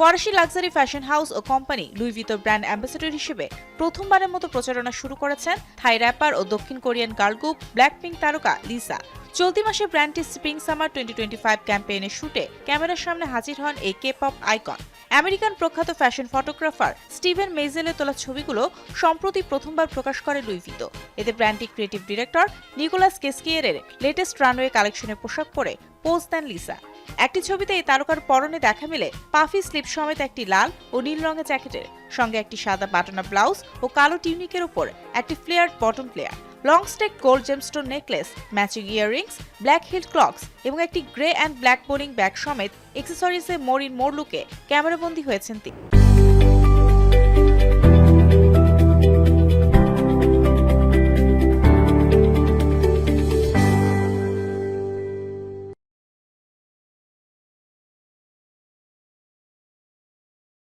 ফরাসি luxury fashion house ও company Luis ভিতর brand ambassador হিসেবে প্রথমবারের মতো প্রচারণা শুরু করেছেন থাই র্যাপার ও দক্ষিণ কোরিয়ান গার্ল গ্রুপ ব্ল্যাকপিঙ্ক তারকা লিসা। চলতি মাসে ব্র্যান্ডটি স্প্রিং সামার 2025 ক্যাম্পেইনের শুটে ক্যামেরার সামনে হাজির হন এই কে পপ আইকন। আমেরিকান প্রখ্যাত ফ্যাশন ফটোগ্রাফার স্টিভেন মেজেলের তোলা ছবিগুলো সম্প্রতি প্রথমবার প্রকাশ করে লুই ভিতো। এতে ব্র্যান্ডটির ক্রিয়েটিভ ডিরেক্টর নিকোলাস কেস্কিয়ারের লেটেস্ট রানওয়ে কালেকশনের পোশাক পরে পোজ দেন লিসা। একটি ছবিতে এই তারকার পরনে দেখা মেলে পাফি স্লিপ সমেত একটি লাল ও নীল রঙের জ্যাকেটের সঙ্গে একটি সাদা বাটনা ব্লাউজ ও কালো টিউনিকের উপর একটি flared bottom player, long stack gold gemstone necklace, matching earrings, black heel clogs এবং একটি grey and black bowling bag সমেত অ্যাক্সেসরিজে মোর লুকে ক্যামেরাবন্দী হয়েছেন তিনি।